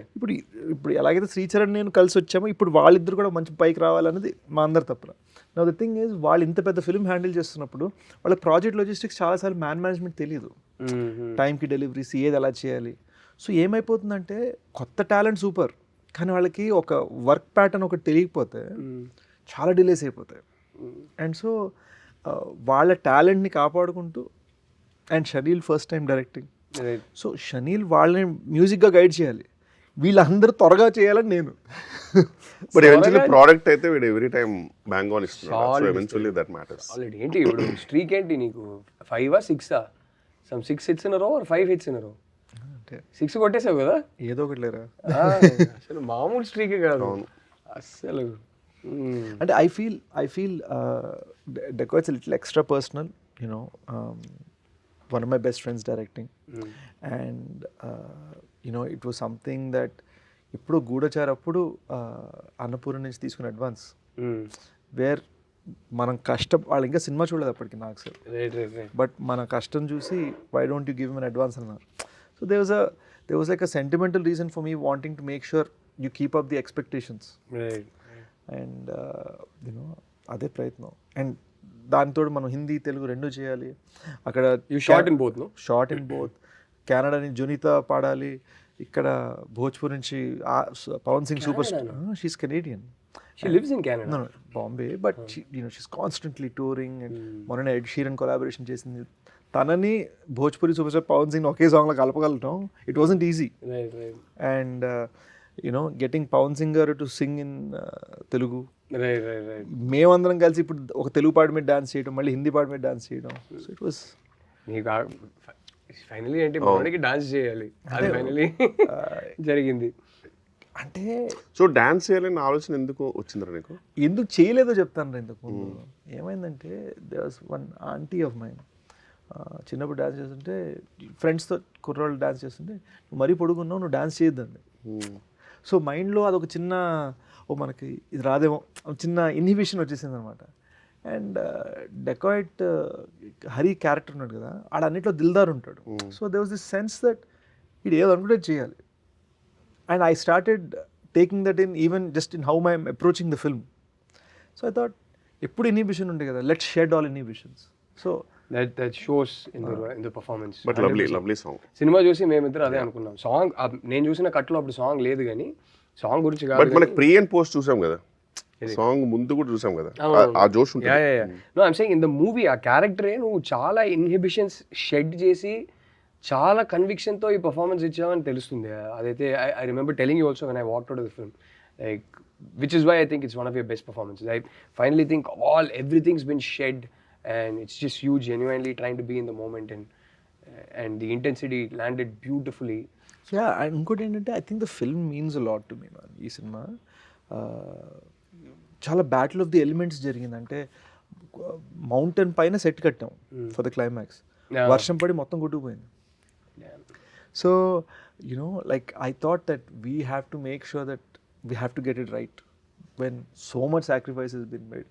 ఇప్పుడు ఎలాగైతే శ్రీచరణ్ నేను కలిసి వచ్చామో, ఇప్పుడు వాళ్ళిద్దరు కూడా మంచి పైకి రావాలనేది మా అందరి తప్పన. నా ద థింగ్ ఈజ్, వాళ్ళు ఇంత పెద్ద ఫిల్మ్ హ్యాండిల్ చేస్తున్నప్పుడు వాళ్ళ ప్రాజెక్ట్ లాజిస్టిక్స్ చాలాసార్లు మేనేజ్మెంట్ తెలియదు, టైంకి డెలివరీస్ ఏది ఎలా చేయాలి. సో ఏమైపోతుందంటే కొత్త టాలెంట్ సూపర్, కానీ వాళ్ళకి ఒక వర్క్ ప్యాటర్న్ ఒకటి తెలియకపోతే చాలా డిలేస్ అయిపోతాయి. అండ్ సో వాళ్ళ టాలెంట్ని కాపాడుకుంటూ, and chenille first time directing, so chenille వాళ్ళని మ్యూజిక్గా గైడ్ చేయాలి, వీళ్ళందరూ త్వరగా చేయాలని నేను. బట్ ఎవెన్చువల్లీ ప్రోడక్ట్ అయితే వీడు ఎవ్రీ టైం బ్యాంగ్ ఆన్ ఇస్తున్నాడు, so eventually that matters. Already ఏంటి ఇప్పుడు స్ట్రీక్ ఏంటి నీకు, 5 or 6 some 6 hits in a row or 5 hits in a row? అంటే 6 కొట్టేసావు కదా, ఏదో ఒకటి లేరా. అసలు మామూలు స్ట్రీకే కాదు అసలు. అంటే I feel dacoits little extra personal, you know, one of my best friends directing, and it was something that ఇప్పుడు గూఢచార్ అప్పుడు అన్నపూర్ణ నుంచి తీసుకున్న అడ్వాన్స్, వేర్ మనం కష్టం, వాళ్ళు ఇంకా సినిమా చూడలేదు అప్పటికి నాకు సార్, బట్ మన కష్టం చూసి why don't you give an advance అన్నారు. So they was like a sentimental reason for me wanting to make sure you keep up the expectations, and అదే ప్రయత్నం. అండ్ దాంతో మనం హిందీ తెలుగు రెండు చేయాలి. అక్కడ షార్ట్ ఇన్ బోత్ కెనడా నుంచి జునీతా పాడాలి, ఇక్కడ భోజ్పూర్ నుంచి Pawan Singh super star, she is Canadian, she lives in Canada, Bombay, but she's constantly touring, and మొన్న ఎడ్ షీరన్ కొలాబరేషన్ చేసింది. తనని భోజ్పూరి సూపర్ స్టార్ పవన్ సింగ్ ఒకే సాంగ్లో కలపగలటం, it wasn't easy. And getting Pawan singer to sing in Telugu, మేమందరం కలిసి ఇప్పుడు ఒక తెలుగు పాట మీద డాన్స్ చేయడం, మళ్ళీ హిందీ పాట మీద డాన్స్ చేయడం. సో ఇట్ వాస్ ఫైనలీ ఏంటి మనకి డాన్స్ చేయాలి, అది ఫైనలీ జరిగింది. అంటే సో డాన్స్ చేయాలని ఆలోచన ఎందుకు వచ్చిందిరా నీకు? ఎందుకు చేయలేదో చెప్తాను ఇంతకు ముందు. ఏమైందంటే there was one aunty of mine, చిన్నప్పుడు డాన్స్ చేస్తుంటే ఫ్రెండ్స్తో కుర్రోళ్ళు డాన్స్ చేస్తుంటే నువ్వు మరీ పొడుగున్నావు, నువ్వు డాన్స్ చేయొద్దండి. సో మైండ్లో అదొక చిన్న మనకి ఇది రాదేమో చిన్న ఇన్హిబిషన్ వచ్చేసింది అనమాట. అండ్ డెకాయిట్ హరి క్యారెక్టర్ ఉన్నాడు కదా, ఆడన్నిట్లో దిల్దార్ ఉంటాడు. So they was this sense that ఇది ఏదో అనుకుంటే చేయాలి. And I started taking that in even just in how my I'm approaching the film. So I thought ఎప్పుడు ఇన్హిబిషన్ ఉండే కదా, let's shed all inhibitions. So that shows in the performance. But lovely song. Cinema చూసి మేమిద్దరు అదే అనుకున్నాం. Song నేను చూసిన కట్లో అప్పుడు సాంగ్ లేదు కానీ సాంగ్ గురించి బట్ కాదు. మనకి ప్రీ అండ్ పోస్ట్ చూసాం కదా, సాంగ్ ముందు కూడా చూసాం కదా, ఆ జోష్ ఉంటుంది. No I'm saying in the movie ఆ క్యారెక్టరే నువ్వు చాలా ఇన్హిబిషన్స్ షెడ్ చేసి చాలా కన్విక్షన్తో ఈ పర్ఫార్మెన్స్ ఇచ్చావని తెలుస్తుంది. అదైతే I remember telling you also when I walked out of the film, like which is why I think it's one of your best performances. I finally think everything's been shed and it's just you genuinely trying to be in the moment and the intensity landed beautifully. Yeah, and ఇంకోటి ఏంటంటే I think the film means a lot to me man. ఈ cinema చాలా battle of the elements జరిగింది. అంటే mountain పైన set కట్టాం for the climax, వర్షం పడి మొత్తం కొట్టుకుపోయింది. So you know like I thought that we have to make sure that we have to get it right when so much sacrifice has been made.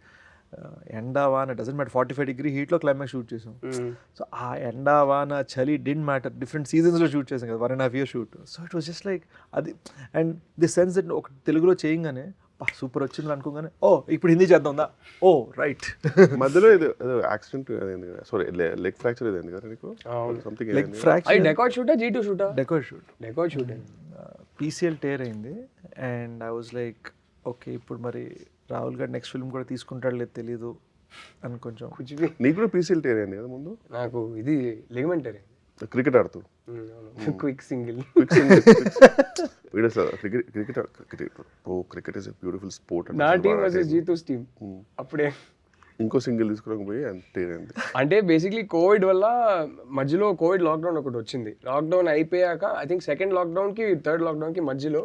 ఎండా వాన డజంట్ మ్యాటర్, 45 degree హీట్లో climax shoot చేసాం. సో ఆ ఎండా వాన చలి డింట్ మ్యాటర్, డిఫరెంట్ సీజన్స్లో షూట్ చేసాం కదా, 1.5 years shoot. So it was just like అది. అండ్ ది సెన్స్ దట్ ఒక తెలుగులో చేయగానే సూపర్ వచ్చింది అనుకోగానే ఓ ఇప్పుడు హిందీ చేద్దాందా, ఓ రైట్. మధ్యలో ఏదో యాక్సిడెంట్ సారీ లెగ్ ఫ్రాక్చర్ ఏదైంది కదా నీకు, సంథింగ్ లెగ్ ఫ్రాక్చర్. డెకాయిట్ షూటా G2 షూటా? Dacoit shoot. Shoot PCL tear అయింది. And I was like okay ఇప్పుడు మరి రాహుల్ గారు నెక్స్ట్ ఫిల్మ్ కూడా తీసుకుంటాడు లేదు తెలీదు అని కొంచెం. నీకు కూడా PCL టేర్ అయింది కదా ముందు? నాకు ఇది లిగమెంట్ టేర్. క్రికెట్ ఆడుతూ quick single. Cricket is a beautiful sport. నా టీమ్ వర్సెస్ G2's టీమ్. అప్పుడే ఇంకో సింగిల్ తీసుకోకపోయి టేర్ అయింది. అంటే బేసిక్లీ కోవిడ్ వల్ల మధ్యలో కోవిడ్ లాక్డౌన్ ఒకటి వచ్చింది. లాక్డౌన్ అయిపోయాక ఐ థింక్ సెకండ్ లాక్డౌన్కి థర్డ్ లాక్డౌన్కి మధ్యలో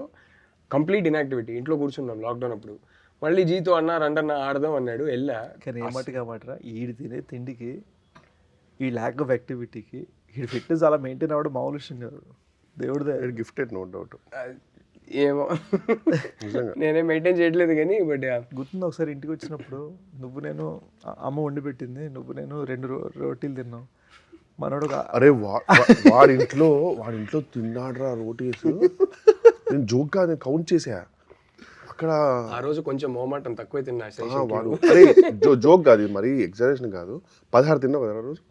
కంప్లీట్ ఇన్యాక్టివిటీ, ఇంట్లో కూర్చున్నాం లాక్డౌన్ అప్పుడు. మళ్ళీ Gతో అన్న ఆడదాం అన్నాడు, వెళ్ళా. కానీ ఏమట్టుగా మాటరా ఈడు తినే తిండికి ఈ ల్యాక్ ఆఫ్ యాక్టివిటీకి ఈ ఫిట్నెస్ అలా మెయింటైన్ అవ్వడం మామూలు విషయం కాదు. దేవుడిదే గిఫ్టెడ్ నో డౌట్. ఏమో నేనే మెయింటైన్ చేయట్లేదు కానీ బట్ గుర్తుంది ఒకసారి ఇంటికి వచ్చినప్పుడు నువ్వు నేను అమ్మ వండి పెట్టింది, నువ్వు నేను 2 రోటీలు తిన్నాం. మనోడు అరే వాడింట్లో తిన్నాడురా రోటీస్. నేను జోక్ కాదు, నేను కౌంట్ చేసా అక్కడ. ఆ రోజు కొంచెం మోమాటం తక్కువ తిన్నా వాడు. అరే జోక్ కాదు, మరి ఎగ్జాజరేషన్ కాదు. 16 తిన్నావు కదా ఆ రోజు.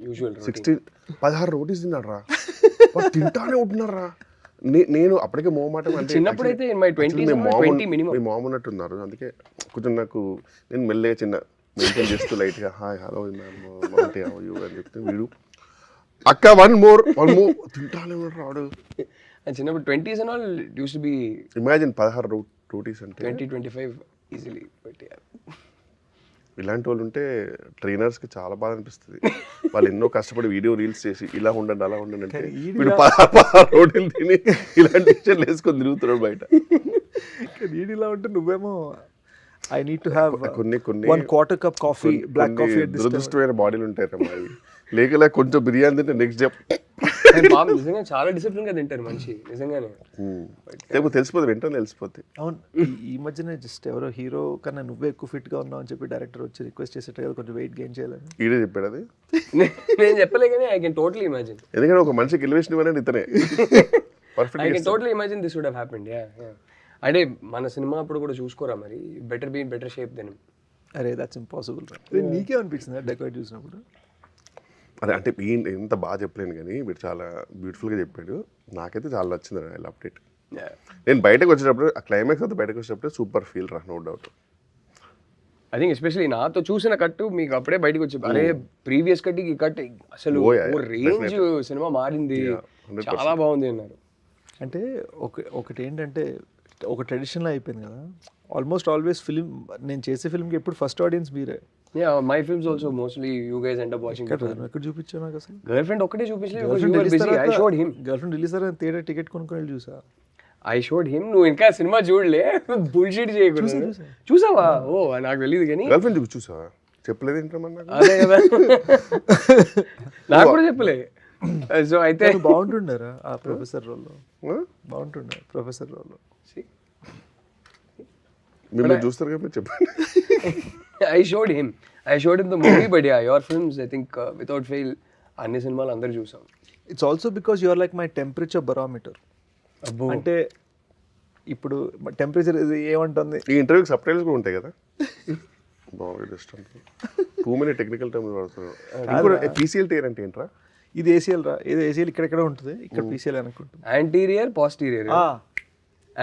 యూజువల్ 16 రోటీస్ తిన్నాడు రా, తింటానే ఉంటున్నారు రా. నేను అప్పటికే మోమాటం. అంటే చిన్నప్పుడైతే మీ మామ ఉన్నట్టున్నారు, అందుకే కొంచెం నాకు నేను మెల్లగా చిన్న మెయింటైన్ చేస్తూ లైట్గా హాయ్ హలో మౌంటే యూ అని చెప్తే వీడు అక్క వన్ మోర్ తింటానే ఉన్నాడు రాడు. చిన్నప్పుడు 20s and all used to be imagine 16 rotis అంటే 20-25 ఈజీలీ. బట్ ఇలాంటి వాళ్ళు ఉంటే ట్రైనర్స్కి చాలా బాధ అనిపిస్తుంది. వాళ్ళు ఎన్నో కష్టపడి వీడియో రీల్స్ చేసి ఇలా ఉండండి అలా ఉండండి అంటే వీడు 16 రోటీలు తిని ఇలాంటి విషయాలు వేసుకొని తిరుగుతున్నాడు బయట. నీడు ఇలా ఉంటే నువ్వేమో ఐ నీడ్ టు హ్యావ్ కొన్ని 1/4 cup కాఫీ, బ్లాక్ కాఫీ. దురదృష్టమైన బాడీలు ఉంటాయి అమ్మా. లేక కొంచెం బిర్యానీ తింటే నెక్స్ట్ డే బాబు నిజంగా చాలా డిసిప్లిన్ గా తింటారు మనిషి నిజంగానే. తెలిసిపోతుంది, వెంటనే తెలిసిపోతుంది. అవును, ఈ మధ్యనే జస్ట్ ఎవరో హీరో కన్నా నువ్వే ఎక్కువ ఫిట్ గా ఉన్నావు అని చెప్పి డైరెక్టర్ వచ్చి రిక్వెస్ట్ చేసేట కదా కొంచెం వెయిట్ గెయిన్ చేయాలని. ఈడే చెప్పాడు అది, నేను చెప్పలే కానీ ఐ కెన్ టోటలీ ఇమాజిన్. ఎందుకంటే ఒక మనిషికి ఎలివేషన్ ఇవ్వని ఇతనే I can totally imagine this would have happened. అంటే మన సినిమా అప్పుడు కూడా చూసుకోరా మరి, better be in better shape then. అరే దట్స్ ఇంపాసిబుల్. నీకే అనిపిస్తుంది డెకాయిట్ చూసినప్పుడు? అదే అంటే ఎంత బాగా చెప్పలేను కానీ వీడు చాలా బ్యూటిఫుల్గా చెప్పాడు. నాకైతే చాలా నచ్చింది ఐ లవ్డ్ ఇట్. నేను బయటకు వచ్చేటప్పుడు ఆ క్లైమాక్స్ అంతా బయటకు వచ్చేటప్పుడు సూపర్ ఫీల్ రా, no doubt. I think especially నాతో చూసిన కట్టు మీకు అప్పుడే బయటకు వచ్చి అరే ప్రీవియస్ కట్కి ఈ కట్ అసలు రేంజ్ సినిమా మారింది, చాలా బాగుంది అన్నారు. అంటే ఒకటి ఏంటంటే ఒక ట్రెడిషన్లో అయిపోయింది కదా, ఆల్మోస్ట్ ఆల్వేస్ ఫిల్మ్ నేను చేసే ఫిల్మ్కి ఎప్పుడు ఫస్ట్ ఆడియన్స్ మీరే. Yeah, my films also mostly you guys end up watching. ఎక్కడ చూపించావు నాకు అసలు? గర్ల్ ఫ్రెండ్ ఒక్కటే చూపించలేదు, I showed him. Girl friend release అయ్యారు థియేటర్ టికెట్ కొనుక్కొని వెళ్ళి చూసా. I showed him. నువ్వు ఇంకా సినిమా చూడలే, బుల్షిట్ చేయకూడదు. చూసావా? ఓ నాకు తెలియదు కానీ. గర్ల్ ఫ్రెండ్ చూసావా? చెప్పలేదు ఏంటమ్మా? అదే కదా, నాకు కూడా చెప్పలే. సో అయితే బాగుంటుండారా ఆ ప్రొఫెసర్ రోల్లో? బాగుంటుండే ప్రొఫెసర్ రోల్లో. మిమ్మల్ని చూస్తారు కాబట్టి చెప్పండి. I showed him the movie, but yeah, your films, I think, without fail, అన్ని సినిమాలు అందరు చూసాం. It's also because you are like my temperature barometer. అంటే ఇప్పుడు టెంపరేచర్ ఏమంటుంది? ఈ ఇంటర్వ్యూకి సబ్ టైటిల్స్ కూడా ఉంటాయి కదా. బాగుంది ఇష్టం. టూ మెనీ టెక్నికల్ టర్మ్స్ వాడుతున్నారు. పీసీఎల్ టైర్ అంటే ఏంట్రా? ఇది ఏసీఎల్ రా. ఏదో ఏసీఎల్ ఇక్కడెక్కడ ఉంటుంది, ఇక్కడ పీసీఎల్ అనుకుంటుంది. Anterior posterior.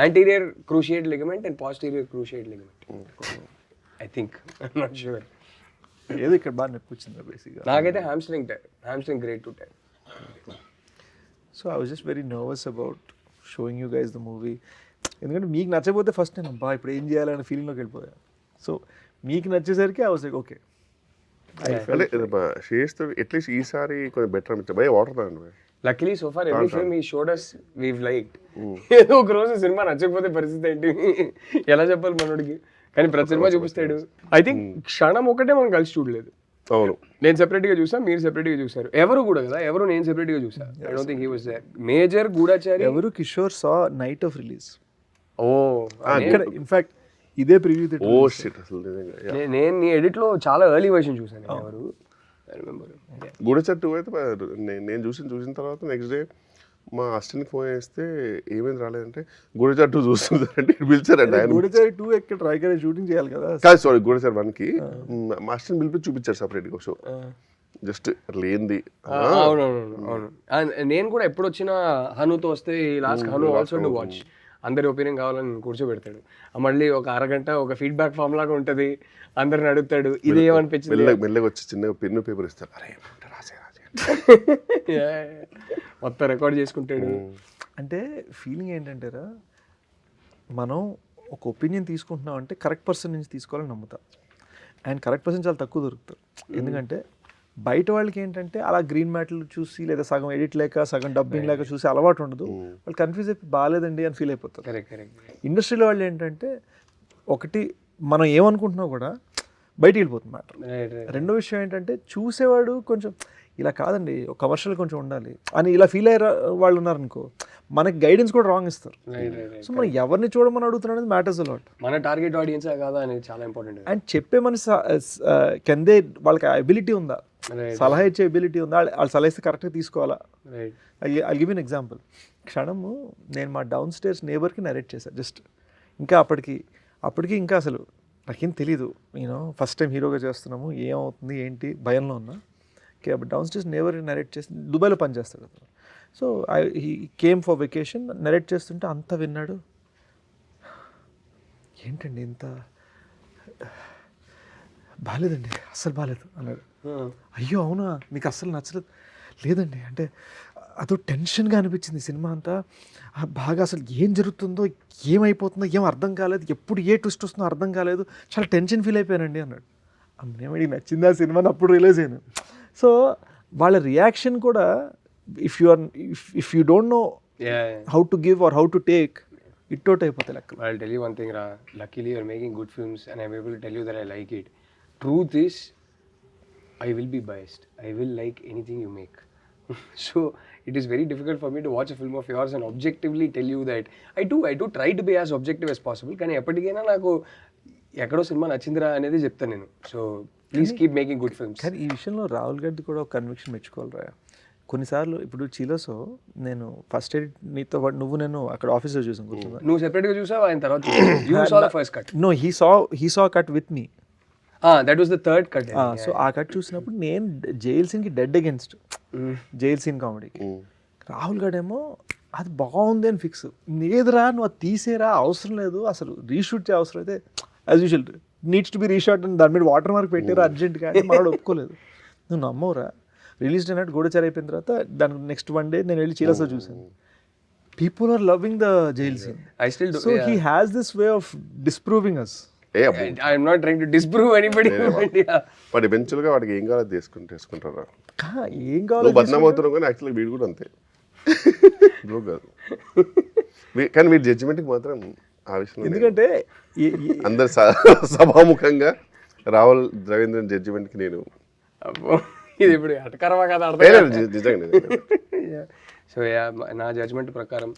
Anterior cruciate ligament and posterior cruciate ligament. I think, I'm not sure. ఏదో ఇక్కడ బాగా నొప్పి వచ్చింది బేసిక్గా. నాకైతే hamstring grade two tear. So I was just very nervous about showing you guys the movie. ఎందుకంటే మీకు నచ్చకపోతే ఫస్ట్ నేను బా ఇప్పుడు ఏం చేయాలనే ఫీలింగ్లోకి వెళ్ళిపోయాను. సో మీకు నచ్చేసరికి ఐ వాజ్ లైక్ ఓకే. అంటే షేర్స్తో అట్లీస్ట్ ఈసారి కొంచెం బెటర్ అనిపించా. భయ వాటర్ తాగండి. Luckily so far every film he showed us we've liked. ఏదో ఒక రోజు సినిమా నచ్చకపోతే పరిస్థితి ఏంటి, ఎలా చెప్పాలి మనోడికి? కానీ ప్రతి సినిమా చూపిస్తాడు. ఐ థింక్ క్షణం ఒకటే మనం కలిసి చూడలేదు. అవును, నేను సెపరేట్గా చూసా, మీరు సెపరేట్గా చూసారు. ఎవరు కూడా కదా, ఎవరు నేను సెపరేట్గా చూసా. I don't think he was there. Major Goodachari Evaru Kishore saw night of release. ఓ ఇక్కడ ఇన్ఫాక్ట్ ఇదే ప్రివ్యూ థియేటర్. ఓ షిట్, అసలు నేను నీ ఎడిట్లో చాలా ఎర్లీ వర్షన్ చూసాను. ఎవరు గూఢచారి 2 అయితే నేను చూసిన తర్వాత నెక్స్ట్ డే మా అసిస్టెంట్కి ఫోన్ చేస్తే ఏమైంది రాలేదంటే గూఢచారి 2 చూస్తుందంటే పిలిచారండి ఆయన. గూఢచారి 2 ఎక్కడ ట్రైకర్ షూటింగ్ చేయాలి కదా. కాదు సారీ, గూఢచారి 1కి మా అసిస్టెంట్ పిలిపి చూపించారు సపరేట్గా షో. జస్ట్ లేనిది. అవును. నేను కూడా ఎప్పుడు వచ్చినా హనుతో వస్తే last Hanu also do watch. అందరి ఒపీనియన్ కావాలని కూర్చోబెడతాడు. మళ్ళీ ఒక అరగంట ఒక ఫీడ్బ్యాక్ ఫామ్ లాగా ఉంటుంది. అందరిని అడుగుతాడు ఇది ఏమనిపించింది. మెల్లగా వచ్చి చిన్నగా పెన్ను పేపర్ ఇస్తారు. అరే రాసే మొత్తం రికార్డ్ చేసుకుంటాడు. అంటే ఫీలింగ్ ఏంటంటారా, మనం ఒక ఒపీనియన్ తీసుకుంటున్నాం అంటే కరెక్ట్ పర్సన్ నుంచి తీసుకోవాలని నమ్ముతాం. అండ్ కరెక్ట్ పర్సన్ చాలా తక్కువ దొరుకుతారు. ఎందుకంటే బయట వాళ్ళకి ఏంటంటే అలా గ్రీన్ మ్యాట్లు చూసి లేదా సగం ఎడిట్ లేక సగం డబ్బింగ్ లేక చూసి అలవాటు ఉండదు. వాళ్ళు కన్ఫ్యూజ్ అయిపోయి బాగాలేదండి అని ఫీల్ అయిపోతారు. ఇండస్ట్రీలో వాళ్ళు ఏంటంటే ఒకటి మనం ఏమనుకుంటున్నా కూడా బయటికి వెళ్ళిపోతుంది మ్యాటర్. రెండో విషయం ఏంటంటే చూసేవాడు కొంచెం ఇలా కాదండి ఒక కమర్షియల్ కొంచెం ఉండాలి అని ఇలా ఫీల్ అయ్యే వాళ్ళు ఉన్నారనుకో, మనకి గైడెన్స్ కూడా రాంగ్ ఇస్తారు. సో మనం ఎవరిని చూడమని అడుగుతున్నాం అనేది మ్యాటర్స్ అలాట్. మన టార్గెట్ ఆడియన్స్ కాదా అనేది చాలా ఇంపార్టెంట్. అండ్ చెప్పే మన కెందే వాళ్ళకి ఎబిలిటీ ఉందా, సలహా ఇచ్చే ఎబిలిటీ ఉందా, వాళ్ళు సలహా ఇస్తే కరెక్ట్గా తీసుకోవాలా. I give an example. క్షణము నేను మా డౌన్ స్టేర్స్ నేబర్కి నరేట్ చేశాను జస్ట్. ఇంకా అప్పటికి ఇంకా అసలు నాకేం తెలీదు. నేను ఫస్ట్ టైం హీరోగా చేస్తున్నాము, ఏమవుతుంది ఏంటి భయంలో ఉన్నా. Okay, down stairs neighbour narrate చేసి దుబాయ్లో పనిచేస్తాడు అతను. So he came for vacation, narrate చేస్తుంటే అంతా విన్నాడు. ఏంటండి ఇంత బాగాలేదండి, అస్సలు బాగాలేదు అన్నాడు. అయ్యో అవునా, మీకు అస్సలు నచ్చలేదు? లేదండి, అంటే అదో టెన్షన్గా అనిపించింది సినిమా అంతా బాగా. అసలు ఏం జరుగుతుందో ఏమైపోతుందో ఏం అర్థం కాలేదు, ఎప్పుడు ఏ ట్విస్ట్ వస్తుందో అర్థం కాలేదు, చాలా టెన్షన్ ఫీల్ అయిపోయానండి అన్నాడు. అమ్మేమడి నచ్చింది ఆ సినిమాని అప్పుడు రిలీజ్ అయ్యాను. సో వాళ్ళ రియాక్షన్ కూడా if you don't know how to give or how to take it out అయిపోతాయి లెక్క. I'll tell you one thing, Ra. Luckily you're making good films and I'm able to tell you that I like it. Truth is, I will be biased. I will like anything you make. So it is very difficult for me to watch a film of yours and objectively tell you that I do try to be as objective as possible. కానీ ఎప్పటికైనా నాకు ఎక్కడో cinema నచ్చిందిరా అనేది చెప్తాను నేను. So please keep making good films. కానీ ఈ విషయంలో రాహుల్ గారిది కూడా ఒక కన్విక్షన్ మెచ్చుకోవాలిరా. కొన్నిసార్లు ఇప్పుడు చిలోసో నేను ఫస్ట్ ఎయిడ్ నీతో పాటు నేను అక్కడ ఆఫీస్లో చూసాను గుర్తుందా? నువ్వు సెపరేట్గా చూసావు, ఆయన తర్వాత you saw the first cut. No, he saw cut with me. That was the third cut. So ఆ కట్ చూసినప్పుడు నేను జైల్ సీన్కి డెడ్ అగేన్స్ట్ జైల్ సీన్ కామెడీకి. రాహుల్ గాడేమో అది బాగుంది అని ఫిక్స్. లేదురా నువ్వు అది తీసేరా, అవసరం లేదు, అసలు రీషూట్ చేయ అవసరం అయితే as usual needs to be reshot అని దాని మీద వాటర్ మార్క్ పెట్టారు అర్జెంట్గా అంటే మనోడు ఒప్పుకోలేదు. నువ్వు నమ్మవురా, రిలీజ్ డే నైట్ గూఢచారి అయిపోయిన తర్వాత దానికి నెక్స్ట్ వన్ డే నేను వెళ్ళి చీలసో చూసాను. People are loving the jail scene. So he has this way of disproving us. I'm not trying to disprove anybody. But ఎవెన్చువల్గా వాడికి ఏం కావాలో తీసుకుంటారా? ఏం కావాలి బద్నాం అవుతున్నావు కానీ యాక్చువల్గా వీడు కూడా అంతే. బ్రో కాదు కానీ వీడి జడ్జిమెంట్కి మాత్రం ఆ విషయం ఎందుకంటే అందరు సభాముఖంగా రాహుల్ రవీంద్రన్ జడ్జిమెంట్కి నేను అబ్బో, ఇది ఇప్పుడు ఎటకరమా కదా నిజంగా సో నా జడ్జ్మెంట్ ప్రకారం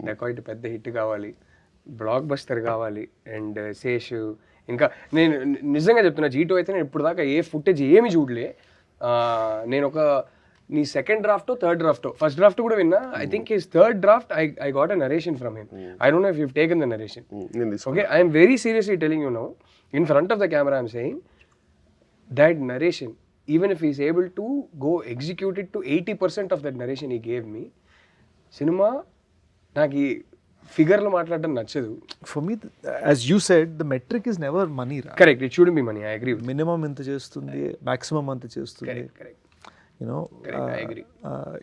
డెకాయిట్ పెద్ద హిట్ కావాలి, బ్లాక్ బస్టర్ కావాలి. అండ్ శేష్ ఇంకా నేను నిజంగా చెప్తున్నా, G2 అయితే నేను ఇప్పుడు దాకా ఏ ఫుటేజ్ ఏమి చూడలే. నేను ఒక నీ second draft third draft first draft కూడా విన్నా. I think his third draft I got a narration from him. I don't know if you taken the narration. Okay, I'm very seriously telling you now in front of the camera I'm saying that narration, even if he's able to go execute it to 80% of that narration he gave me, cinema నాకు ఈ ఫిగర్లు మాట్లాడడం నచ్చదు. For me as you said the metric is never money రా. Correct, it should be money. I agree. Minimum ఎంత చేస్తుంది, maximum ఎంత చేస్తుంది, correct. You know I agree.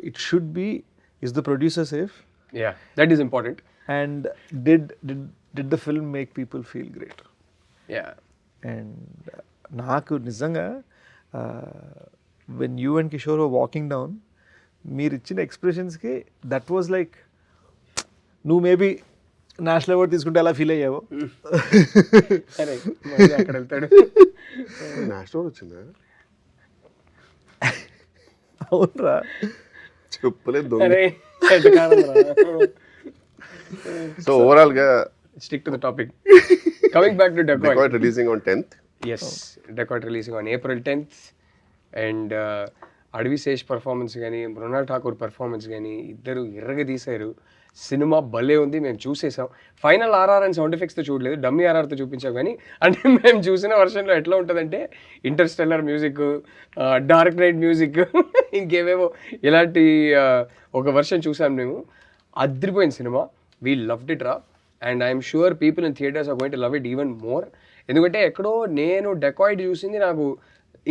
It should be is the producer safe, Yeah, that is important. and did the film make people feel great? Yeah. And నాకు నిజంగా when you and Kishore walking down మీరు ఇచ్చిన ఎక్స్ప్రెషన్స్కి that was like నువ్వు maybe national award తీసుకుంటే ఎలా feel అయ్యావో. Correct. మళ్ళీ అక్కడ వెళ్తాడు. నేషనల్ వచ్చిందా? అవునరా, చెప్పలేదు. అరే ఎటకారం రా. సో ఓవరాల్ గా Stick to the topic. Coming back to Dacoit. Releasing on 10th. Yes, Dacoit releasing on April 10th. And అడవి శేష్ పర్ఫార్మెన్స్ కానీ మృణాల్ ఠాకూర్ పర్ఫార్మెన్స్ కానీ ఇద్దరు ఎర్రగా తీశారు. సినిమా భలే ఉంది, మేము చూసేసాం. ఫైనల్ ఆర్ఆర్ అండ్ సౌండ్ ఎఫెక్ట్స్తో చూడలేదు, డమ్మీ ఆర్ఆర్తో చూపించాం. కానీ అంటే మేము చూసిన వర్షన్లో ఎట్లా ఉంటుందంటే Interstellar music, Dark Knight music, ఇంకేవేవో ఇలాంటి ఒక వర్షన్ చూసాం మేము. అదిరిపోయింది సినిమా. వీ లవ్డ్ ఇట్ రా. And I'm sure people in theatres are going to love it even more. ఎందుకంటే ఎక్కడో నేను డెకాయిడ్ చూసింది నాకు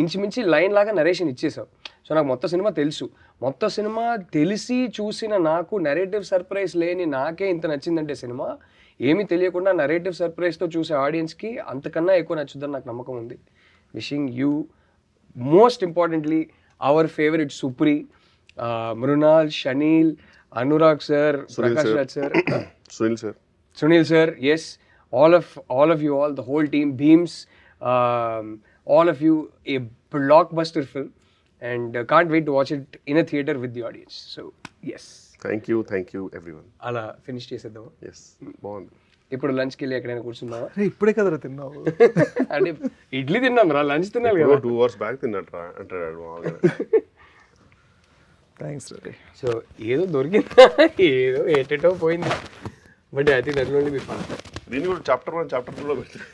ఇంచుమించి లైన్ లాగా నరేషన్ ఇచ్చేసావు. సో నాకు మొత్తం సినిమా తెలుసు. మొత్తం సినిమా తెలిసి చూసిన నాకు నరేటివ్ సర్ప్రైజ్ లేని నాకే ఇంత నచ్చిందంటే సినిమా, ఏమీ తెలియకుండా నరేటివ్ సర్ప్రైజ్తో చూసే ఆడియన్స్కి అంతకన్నా ఎక్కువ నచ్చుద్దని నాకు నమ్మకం ఉంది. Wishing you most importantly our favourite Supri, Mrunal, Shaneel, Anurag sir, Prakash Raj sir, Sunil sir, yes, all of you all, the whole team, Beams, all of you, a blockbuster film, and can't wait to watch it in a theater with the audience. So yes, thank you everyone. అలా finish చేసేద్దాం. Yes, బాగుంది. ఇప్పుడు లంచ్కి వెళ్ళి ఎక్కడైనా కూర్చున్నావా? ఇప్పుడే కదరా తిన్నావు. అంటే ఇడ్లీ తిన్నాం రా, లంచ్ తిన్నాను కదా. 2 hours బ్యాక్ తిన్నట్రా అంటాడు మామూలుగా. థ్యాంక్స్ రే. సో ఏదో దొరికిందా, ఏదో ఏటేటో పోయింది. But I think that will only be fun. దీన్ని కూడా చాప్టర్ 1 చాప్టర్ 2లో పెడతారు.